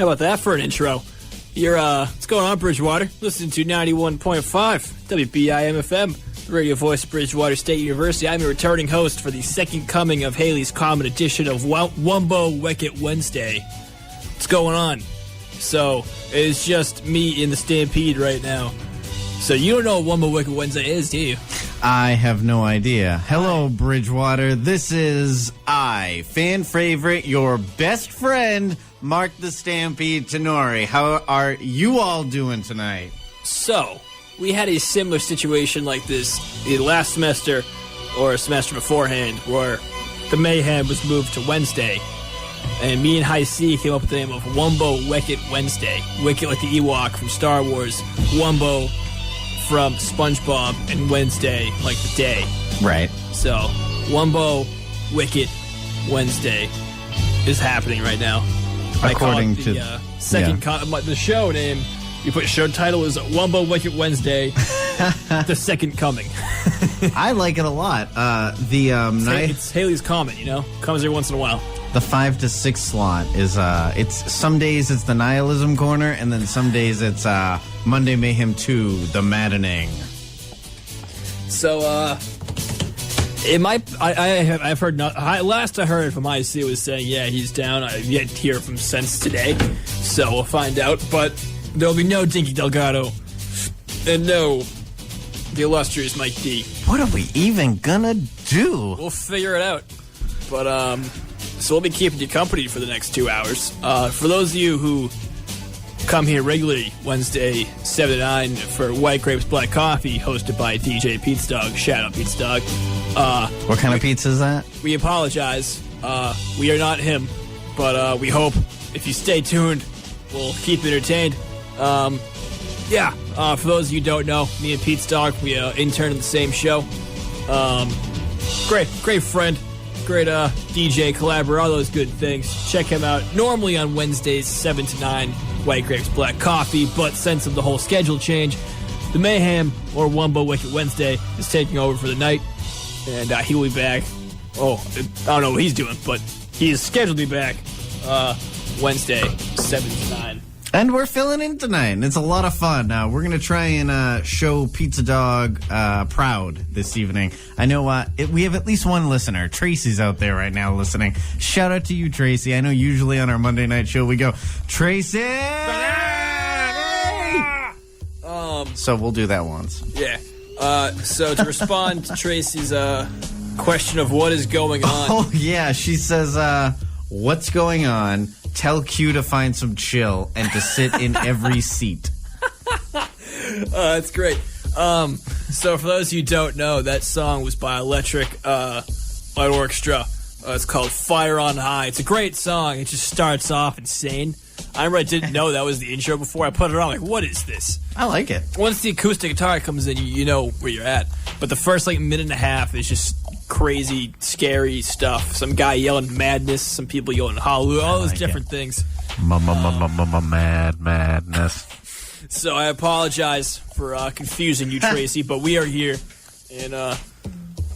How about that for an intro? You're, what's going on, Bridgewater? Listen to 91.5 WBIM-FM, the radio voice of Bridgewater State University. I'm your returning host for the second coming of Haley's Common edition of Wumbo Wicket Wednesday. What's going on? So, it's just me in the Stampede right now. So you don't know what Wumbo Wicket Wednesday is, do you? I have no idea. Hello, Bridgewater. This is fan favorite, your best friend, Mark the Stampede Tenori. How are you all doing tonight? So, we had a similar situation like this the last semester, or a semester beforehand, where the Mayhem was moved to Wednesday. And me and High C came up with the name of Wumbo Wicket Wednesday. Wicket like the Ewok from Star Wars. Wumbo from SpongeBob, and Wednesday like the day. Right. So, Wumbo Wicket Wednesday is happening right now. According to the show name, you put show title is Wumbo Wicket Wednesday, the second coming. I like it a lot. It's Haley's Comet, comes every once in a while. The 5 to 6 slot is it's some days it's the Nihilism Corner, and then some days it's Monday Mayhem 2, the Maddening. So it might. I've heard not. Last I heard from IC was saying he's down. I've yet to hear from Sense today, so we'll find out. But there'll be no Dinky Delgado, and no the illustrious Mike D. What are we even gonna do? We'll figure it out. But so we'll be keeping you company for the next 2 hours. For those of you who come here regularly, Wednesday, 7 to 9, for White Grapes Black Coffee, hosted by DJ Pete's Dog. Shout out Pete's Dog. What kind of pizza is that? We apologize. We are not him, but we hope if you stay tuned, we'll keep you entertained. For those of you who don't know, me and Pete's Dog, we intern in the same show. Great friend. Great DJ, collaborator, all those good things. Check him out. Normally on Wednesdays, 7 to 9, White Grapes Black Coffee, but since of the whole schedule change, the Mayhem, or Wumbo Wicket Wednesday, is taking over for the night, and he will be back. I don't know what he's doing, but he is scheduled to be back Wednesday, 7 to 9. And we're filling in tonight, and it's a lot of fun. We're going to try and show Pizza Dog proud this evening. I know we have at least one listener. Tracy's out there right now listening. Shout out to you, Tracy. I know usually on our Monday night show we go, Tracy! So we'll do that once. Yeah. So to respond to Tracy's question of what is going on. Oh, yeah. She says, what's going on? Tell Q to find some chill and to sit in every seat. That's great. So for those of you who don't know, that song was by Electric Light Orchestra. It's called Fire on High. It's a great song. It just starts off insane. I remember I didn't know that was the intro before I put it on. Like, what is this? I like it. Once the acoustic guitar comes in, you know where you're at. But the first minute and a half is just crazy, scary stuff. Some guy yelling madness, some people yelling hallelujah, all those different things. Madness. So I apologize for confusing you, Tracy, but we are here. And, so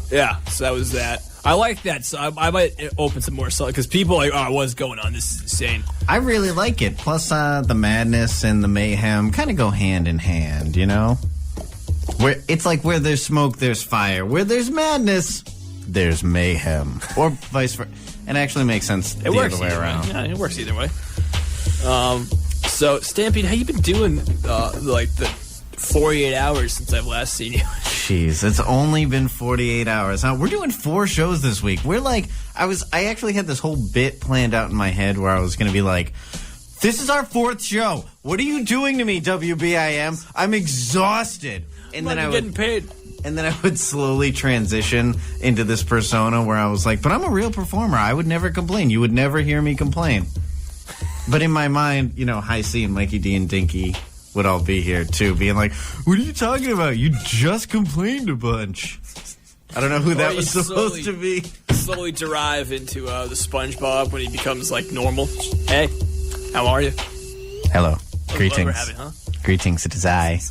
that was that. I like that. So I might open some more songs because people are like, what's going on? This is insane. I really like it. Plus, the madness and the mayhem kind of go hand in hand, Where it's like where there's smoke, there's fire. Where there's madness, there's mayhem, or vice versa. It actually makes sense the other way around. Yeah, it works either way. So Stampede, how you been doing? The 48 hours since I've last seen you. Jeez, it's only been 48 hours. We're doing 4 shows this week. I actually had this whole bit planned out in my head where I was going to be like, this is our 4th show. What are you doing to me, WBIM? I'm exhausted. And then getting paid. And then I would slowly transition into this persona where I was like, but I'm a real performer. I would never complain. You would never hear me complain. But in my mind, High C and Mikey D and Dinky would all be here, too, being like, what are you talking about? You just complained a bunch. I don't know who that was supposed to be. Slowly derive into the SpongeBob when he becomes, normal. Hey, how are you? Hello. Greetings. We're having, huh? Greetings, it is I.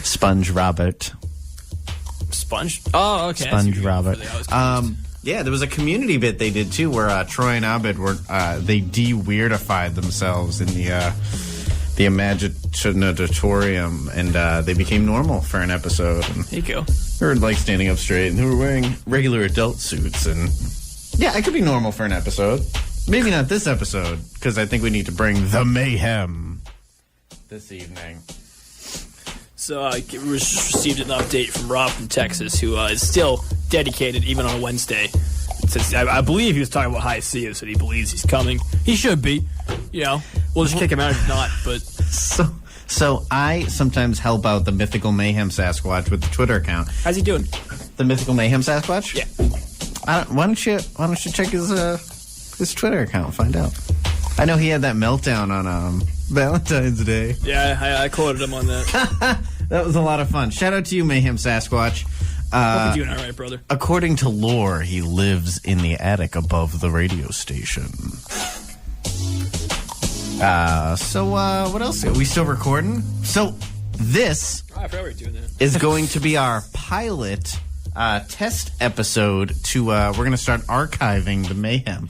Sponge Robert. Sponge? Oh, okay. Sponge Robert. Yeah, there was a Community bit they did too, where Troy and Abed were they de-weirdified themselves in the Imaginatorium, and they became normal for an episode. And There you go. they were like standing up straight, and they were wearing regular adult suits. And yeah, I could be normal for an episode. Maybe not this episode, because I think we need to bring the mayhem this evening. So we received an update from Rob from Texas, who is still dedicated even on a Wednesday. Since I believe he was talking about High C, so he believes he's coming. He should be. You know, we'll just kick him out if not. But So I sometimes help out the Mythical Mayhem Sasquatch with the Twitter account. how's he doing? The Mythical Mayhem Sasquatch? Yeah. Why don't you check his Twitter account and find out? I know he had that meltdown on Valentine's Day. Yeah, I quoted him on that. That was a lot of fun. Shout out to you, Mayhem Sasquatch. Hope you're doing all right, brother. According to lore, he lives in the attic above the radio station. So what else? Are we still recording? So this I forgot we were doing that. is going to be our pilot test episode to we're going to start archiving the Mayhem.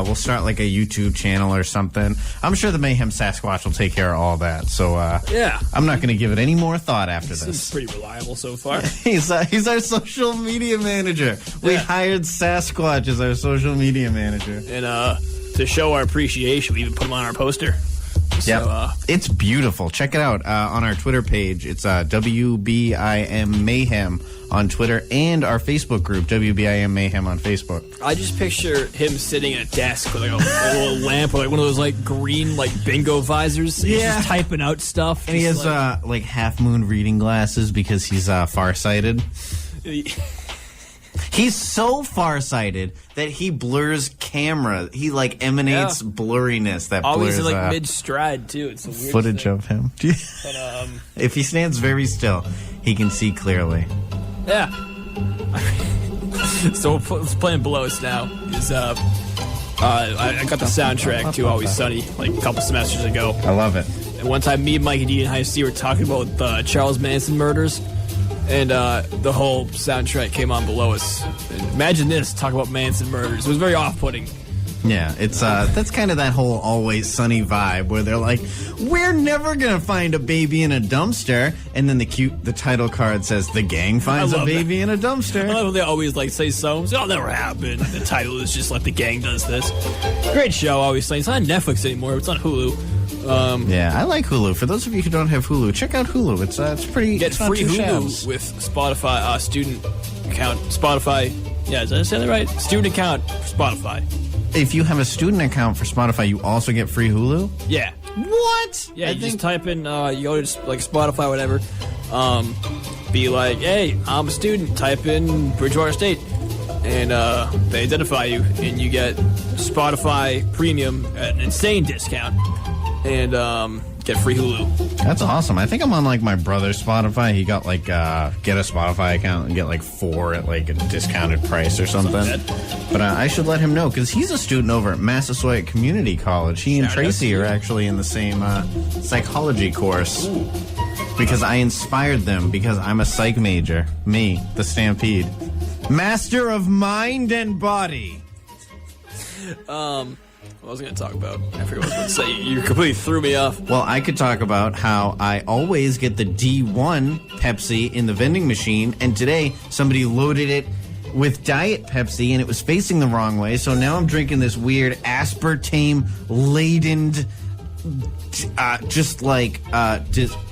We'll start like a YouTube channel or something. I'm sure the Mayhem Sasquatch will take care of all that. So Yeah. I'm not going to give it any more thought after Seems this. pretty reliable so far. He's our social media manager. We Yeah. hired Sasquatch as our social media manager. And to show our appreciation, we even put him on our poster. Yeah, So, it's beautiful. Check it out on our Twitter page. It's WBIM Mayhem on Twitter, and our Facebook group, WBIM Mayhem on Facebook. I just picture him sitting at a desk with like a little lamp or like one of those like green like bingo visors. He's Yeah. just typing out stuff. And he just, has like half moon reading glasses because he's farsighted. He's so farsighted that he blurs camera. He like emanates blurriness that always blurs in like mid stride too. It's a weird footage thing. of him. But, If he stands very still, he can see clearly. yeah. So what's playing below us now is I got the soundtrack to Always Sunny like a couple semesters ago. I love it. And one time, me and Mikey D and High C were talking about the Charles Manson murders, and the whole soundtrack came on below us. And imagine this, talk about Manson murders. It was very off-putting. Yeah, it's that's kind of that whole Always Sunny vibe where they're like, we're never gonna find a baby in a dumpster, and then the title card says the gang finds I a love baby in a dumpster. I love when they always like say something. It'll never happen. The title is just like the gang does this. Great show, Always Sunny. It's not on Netflix anymore. It's on Hulu. Yeah, I like Hulu. For those of you who don't have Hulu, check out Hulu. It's pretty. Get it's not free too Hulu shabs. with Spotify student account. Spotify. Yeah, did I say that right? Student account for Spotify. If you have a student account for Spotify, you also get free Hulu. Yeah. What? Yeah, you just type in, you go to like Spotify, whatever. Be like, hey, I'm a student. Type in Bridgewater State, and they identify you, and you get Spotify Premium at an insane discount, and get free Hulu. That's awesome. I think I'm on like my brother's Spotify. He got like get a Spotify account and get like 4 at like a discounted price or something. But I should let him know because he's a student over at Massasoit Community College. He and Shout out Tracy to are you. actually in the same psychology course. Because I inspired them because I'm a psych major. Me, the Stampede. Master of mind and body. What was I going to talk about? I forgot what I was going to say. You completely threw me off. Well, I could talk about how I always get the D1 Pepsi in the vending machine, and today somebody loaded it with Diet Pepsi, and it was facing the wrong way, so now I'm drinking this weird aspartame-laden, just like, Lie.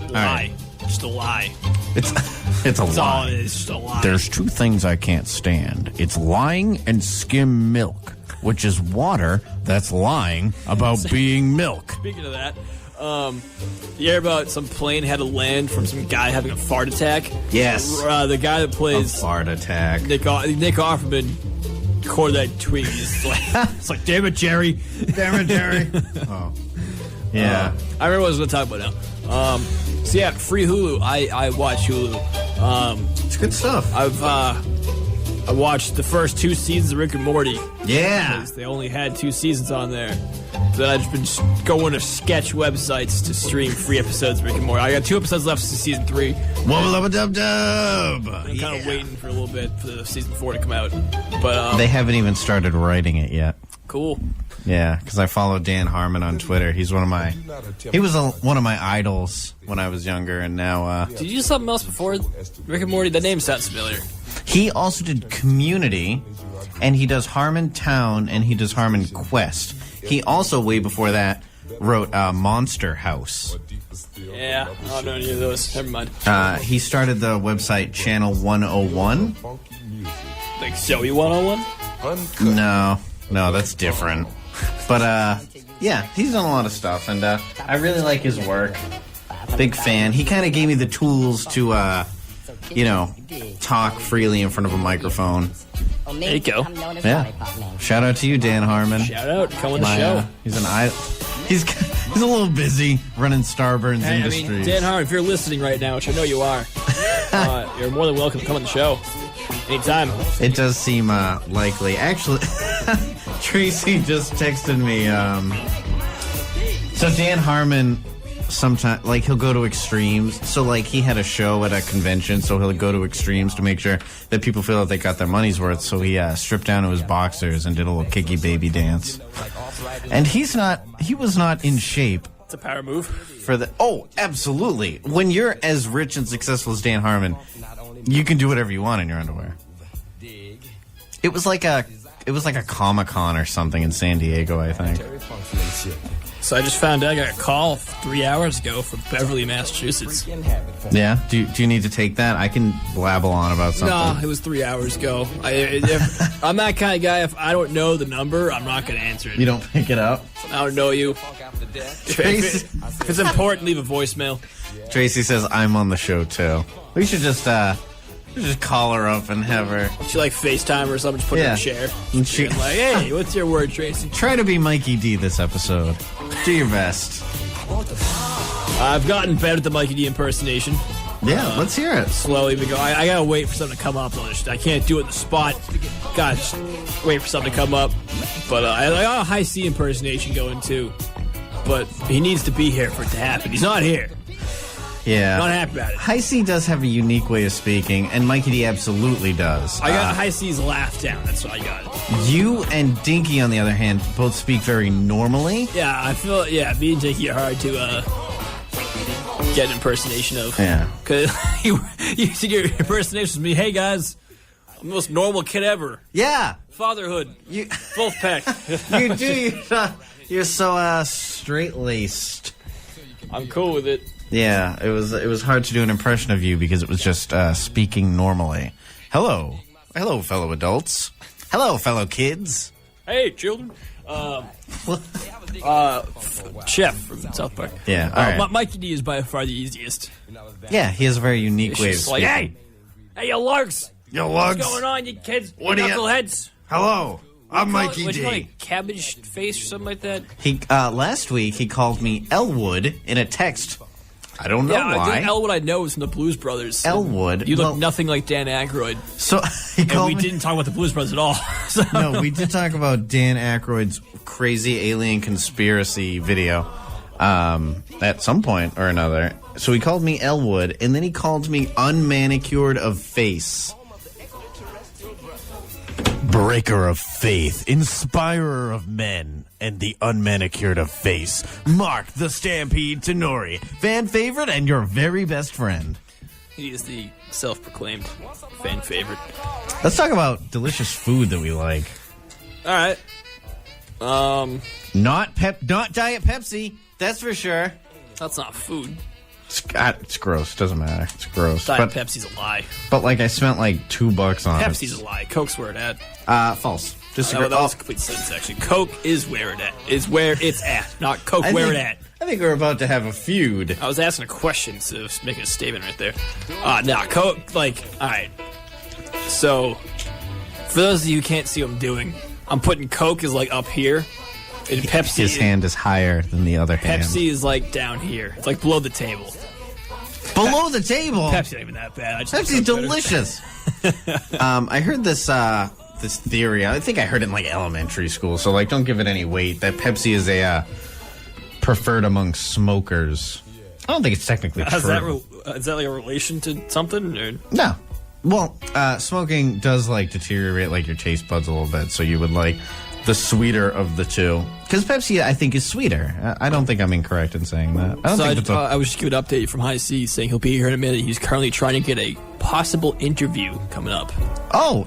all right. Just a lie. It's a That's all lie. it is. Just a lie. There's 2 things I can't stand. It's lying and skim milk, which is water that's lying about being milk. Speaking of that, you hear about some plane had to land from some guy having a fart attack? Yes. The guy that A plays fart attack. Nick Offerman recorded that tweet. It's like, damn it, Jerry. Damn it, Jerry. Oh. Yeah. I remember what I was going to talk about now. So yeah, free Hulu. I watch Hulu. It's good stuff. I've I watched the first 2 seasons of Rick and Morty. Yeah. Because they only had 2 seasons on there. Then I've been going to sketch websites to stream free episodes of Rick and Morty. I got 2 episodes left to season 3. Wubba-lubba-dub-dub. I'm kind of waiting for a little bit for the season 4 to come out. But they haven't even started writing it yet. Cool. Yeah, because I follow Dan Harmon on Twitter. He was one of my idols when I was younger, and now. Did you do something else before Rick and Morty? That name sounds familiar. He also did Community, and he does Harmon Town, and he does Harmon Quest. He also, way before that, wrote Monster House. Yeah, I don't know any of those. Never mind. He started the website Channel 101. Like Zoe 101? No, that's different. But, yeah, he's done a lot of stuff, and I really like his work. Big fan. He kind of gave me the tools to, talk freely in front of a microphone. There you go. Yeah. Shout out to you, Dan Harmon. Shout out. Come on the show. He's an idol. He's a little busy running Starburns Industries. I mean, Dan Harmon, if you're listening right now, which I know you are, you're more than welcome to come on the show. Anytime. It does seem likely. Actually, Tracy just texted me. So Dan Harmon, sometimes, like, he'll go to extremes. So, like, he had a show at a convention, so he'll go to extremes to make sure that people feel that they got their money's worth. So he stripped down to his boxers and did a little kicky baby dance. And he was not in shape. It's a power move. Oh, absolutely. When you're as rich and successful as Dan Harmon, you can do whatever you want in your underwear. It was like a Comic-Con or something in San Diego, I think. So I just found out I got a call 3 hours ago from Beverly, Massachusetts. Yeah? Do you need to take that? I can blabble on about something. No, it was 3 hours ago. I'm that kind of guy. If I don't know the number, I'm not going to answer it. You don't pick it up? I don't know you. If it's important, leave a voicemail. Tracy says, I'm on the show, too. We should just call her up and have her. She like FaceTime or something, just put her in a chair. And she like, hey, what's your word, Tracy? Try to be Mikey D this episode. Do your best. I've gotten better at the Mikey D impersonation. Yeah, let's hear it. Slowly we go. I gotta wait for something to come up. I can't do it in the spot. Gotta just wait for something to come up. But I got a high C impersonation going too. But he needs to be here for it to happen. He's not here. Yeah. Not happy about it. High C does have a unique way of speaking, and Mikey D absolutely does. I got High C's laugh down. That's what I got. You and Dinky, on the other hand, both speak very normally. Yeah, I feel, me and Dinky are hard to get an impersonation of. Yeah. Because you see your impersonations with me, hey guys, I'm the most normal kid ever. Yeah. Fatherhood. Both peck. You do. You're so straight-laced. I'm cool with it. Yeah, it was hard to do an impression of you because it was just speaking normally. Hello, fellow adults. Hello, fellow kids. Hey, children. Chef from South Park. Yeah, all right. Mikey D is by far the easiest. Yeah, he has a very unique way of speaking. Like, hey, you lugs. You lugs. What's going on, you kids? What you are you? Knuckleheads. Hello. I'm Mikey What D. you call it, cabbage face or something like that? He last week he called me Elwood in a text. I don't know why. Elwood I know is from the Blues Brothers. Elwood. You look nothing like Dan Aykroyd. So he called we didn't talk about the Blues Brothers at all. So. No, we did talk about Dan Aykroyd's crazy alien conspiracy video at some point or another. So he called me Elwood, and then he called me unmanicured of face. Breaker of faith, inspirer of men, and the unmanicured of face. Mark the Stampede Tenori, fan favorite and your very best friend. He is the self-proclaimed fan favorite. Let's talk about delicious food that we like. All right. Not Diet Pepsi, that's for sure. That's not food. It's gross. Doesn't matter. It's gross. Diet Pepsi's a lie. But like I spent like $2 on Pepsi's a lie. Coke's where it at. False. Disagree. That was a complete sentence, actually. Coke is where it at. Is where it's at. Not Coke where it at. I think we're about to have a feud. I was asking a question, so I was making a statement right there. Coke, like, alright. So, for those of you who can't see what I'm doing, I'm putting Coke is like up here. And Pepsi. His hand is higher than the other hand. Pepsi is like down here. It's like below the table. Below the table. Pepsi ain't even that bad. Pepsi's delicious. I heard this this theory. I think I heard it in like elementary school. So like, don't give it any weight. That Pepsi is a preferred among smokers. I don't think it's technically true. Is that like a relation to something? Or? No. Well, smoking does like deteriorate like your taste buds a little bit. So you would like the sweeter of the two. Because Pepsi, I think, is sweeter. I don't think I'm incorrect in saying that. I was just giving an update from High C saying he'll be here in a minute. He's currently trying to get a possible interview coming up. Oh,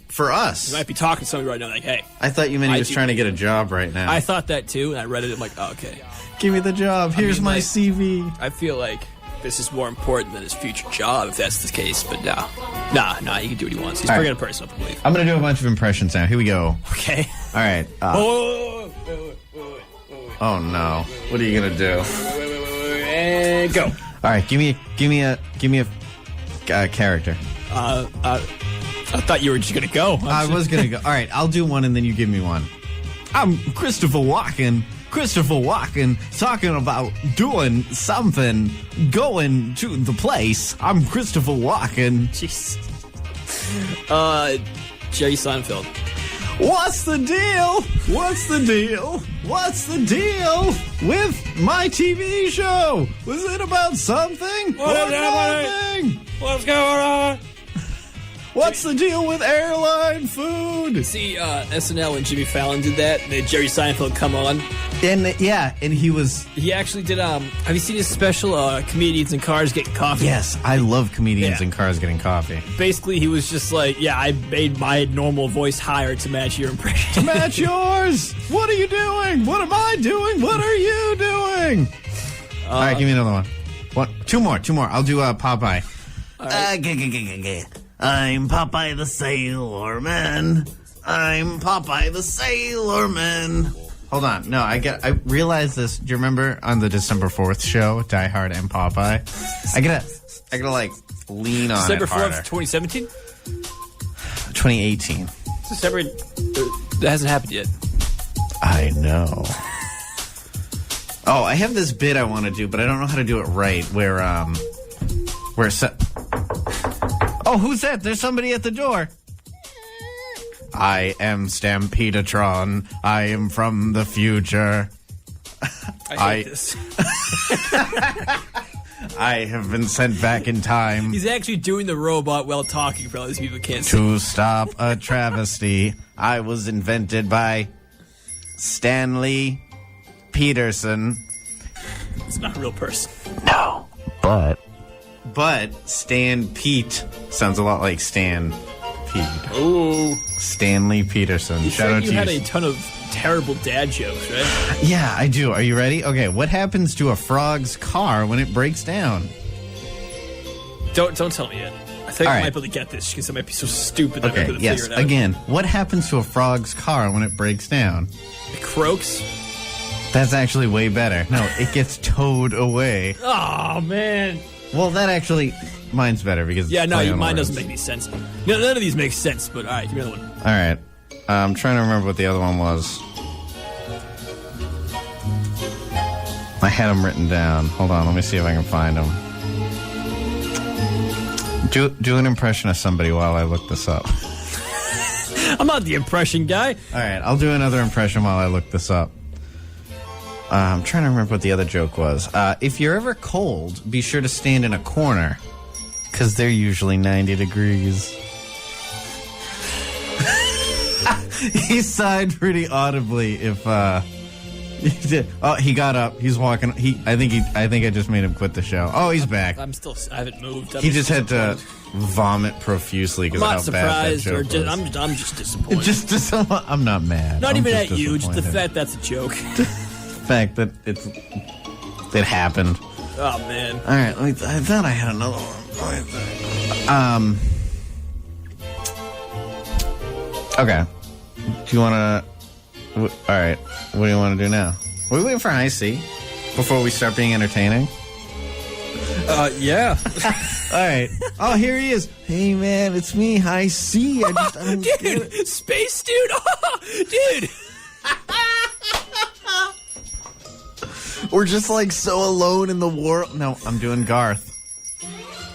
for us. He might be talking to somebody right now like, hey. I thought you meant he was trying to get a job right now. I thought that too, and I read it. I'm like, oh, okay. Give me the job. Here's my CV. I feel like this is more important than his future job, if that's the case. But nah, he can do what he wants. He's bringing a person up, I believe. I'm going to do a bunch of impressions now. Here we go. Okay. All right. Wait. Oh, no. What are you going to do? And go. All right. Give me a character. I thought you were just going to go. I was going to go. All right. I'll do one, and then you give me one. I'm Christopher Walken. Talking about doing something, going to the place. I'm Christopher Walken. Jeez. Jerry Seinfeld. What's the deal? What's the deal with my TV show? Was it about something or nothing? What's going on? What's the deal with airline food? See, SNL when Jimmy Fallon did that, and then Jerry Seinfeld come on. And he actually did, have you seen his special, Comedians in Cars Getting Coffee? Yes, I love Comedians in Cars Getting Coffee. Basically, he was just like, I made my normal voice higher to match your impression. To match yours? What are you doing? What am I doing? What are you doing? All right, give me another one. Two more. I'll do Popeye. All right. I'm Popeye the Sailorman. Hold on. No, I realized this. Do you remember on the December 4th show, Die Hard and Popeye? I gotta like lean on December it harder. 4th, 2017? 2018. December, that hasn't happened yet. I know. Oh, I have this bit I want to do, but I don't know how to do it right. Oh, who's that? There's somebody at the door. I am Stampedatron. I am from the future. I hate this. I have been sent back in time. He's actually doing the robot while talking for all these people who can't see. To stop a travesty. I was invented by Stanley Peterson. It's not a real person. No, but Stan Pete sounds a lot like Stan Pete. Ooh. Stanley Peterson. Shout out to you. You had a ton of terrible dad jokes, right? Yeah, I do. Are you ready? Okay, what happens to a frog's car when it breaks down? Don't tell me yet. I think I might be able to get this because it might be so stupid that I'm going to figure it out. Again, what happens to a frog's car when it breaks down? It croaks. That's actually way better. No, it gets towed away. Oh, man. Well, that actually... Mine's better because... Yeah, no, mine doesn't make any sense. None of these make sense, but all right, give me another one. All right. I'm trying to remember what the other one was. I had them written down. Hold on, let me see if I can find them. Do an impression of somebody while I look this up. I'm not the impression guy. All right, I'll do another impression while I look this up. I'm trying to remember what the other joke was. If you're ever cold, be sure to stand in a corner, because they're usually 90 degrees. He sighed pretty audibly if he did. Oh, he got up. He's walking. I think I just made him quit the show. Oh, he's back. I haven't moved. He just had to vomit profusely because of how bad that joke was. I'm just disappointed. I'm not mad. Not even at you. Just the fact that's a joke. Fact that it happened. Oh man! All right, I thought I had another one. Okay. Do you want to? All right. What do you want to do now? Are we waiting for High C before we start being entertaining? Yeah. All right. Oh, here he is. Hey, man, it's me, High C. Dude, space dude. Oh, dude. We're just like so alone in the world. No, I'm doing Garth.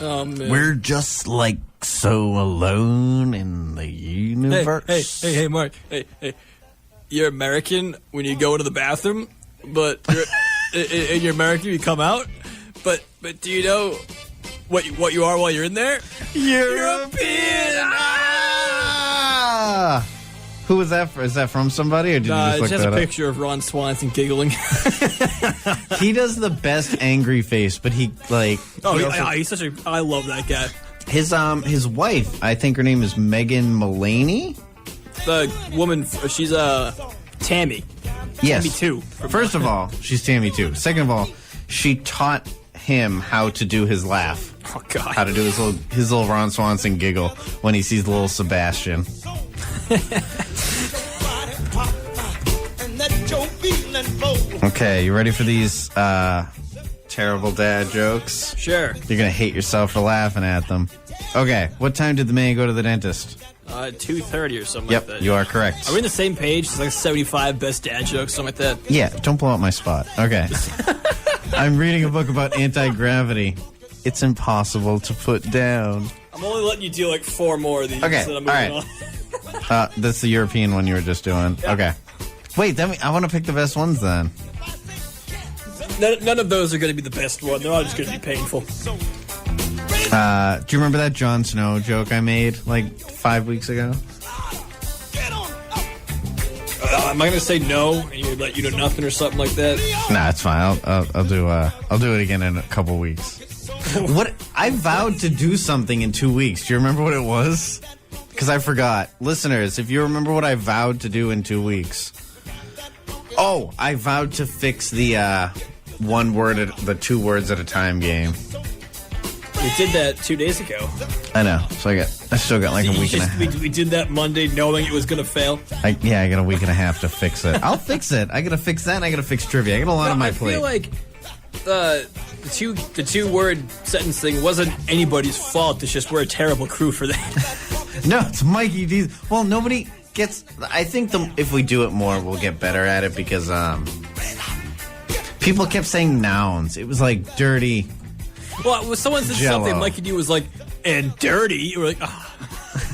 Oh, man. We're just like so alone in the universe. Hey, Mark. Hey. You're American when you go into the bathroom, but you're American when you come out. But do you know what you are while you're in there? European! Ah! Who was that? Is that from somebody, or did you just look it's just that a up? picture of Ron Swanson giggling. He does the best angry face, but he like. He's such a. I love that guy. His wife, I think her name is Megan Mulaney. The woman, she's Tammy. Yes. Tammy too. First of all, she's Tammy too. Second of all, she taught him how to do his laugh. Oh God. How to do his little Ron Swanson giggle when he sees little Sebastian. Okay, you ready for these terrible dad jokes? Sure. You're gonna hate yourself for laughing at them. Okay, what time did the man go to the dentist? 2:30 or something Yep, like that. you are correct. Are we in the same page? It's like 75 best dad jokes, something like that. Yeah, don't blow up my spot. Okay. I'm reading a book about anti-gravity. It's impossible to put down. I'm only letting you do like 4 more of these. Okay, So I'm all right. moving on. That's the European one you were just doing. Yeah. Okay. Wait, I want to pick the best ones then. None of those are going to be the best one. They're all just going to be painful. Do you remember that Jon Snow joke I made like 5 weeks ago? Am I going to say no and let you know nothing or something like that? Nah, it's fine. I'll do it again in a couple weeks. What I vowed to do something in 2 weeks. Do you remember what it was? Because I forgot. Listeners, if you remember what I vowed to do in 2 weeks. Oh, I vowed to fix the the 2 words at a time game. We did that 2 days ago. I know. So I still got like a week and a half. We did that Monday knowing it was going to fail. I got a week and a half to fix it. I'll fix it. I gotta fix that and I gotta fix trivia. I got a lot on my plate. I feel like the 2-word sentence thing wasn't anybody's fault. It's just we're a terrible crew for that. No, it's Mikey D's. Well, nobody gets. I think if we do it more, we'll get better at it because people kept saying nouns. It was like dirty. Well, when someone said Jell-O. something, Mikey D was like, and dirty. We're like, oh.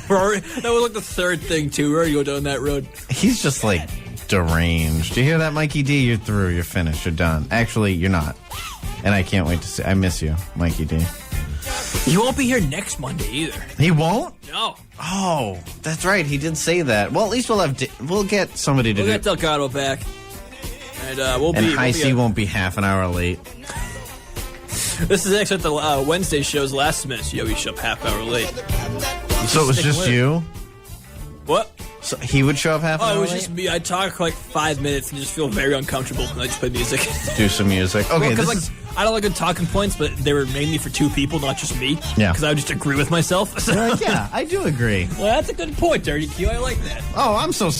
That was like the third thing, too. We're already going down that road. He's just like deranged. Do you hear that, Mikey D? You're through. You're finished. You're done. Actually, you're not. And I can't wait to see. I miss you, Mikey D. You won't be here next Monday either. He won't? No. Oh, that's right. He did say that. Well, at least we'll get somebody to We'll do get Delgado back. And High C won't be half an hour late. This is actually the Wednesday show's last minute, so we show up half hour late. So it was just you? What? So he would show up half an hour Oh, it was late? just me. I talk for like 5 minutes and just feel very uncomfortable, and I just play music. Do some music. Okay, Because I don't like good talking points, but they were mainly for 2 people, not just me. Yeah. Because I would just agree with myself. yeah, I do agree. Well, that's a good point, Dirty Q. I like that. Oh, I'm so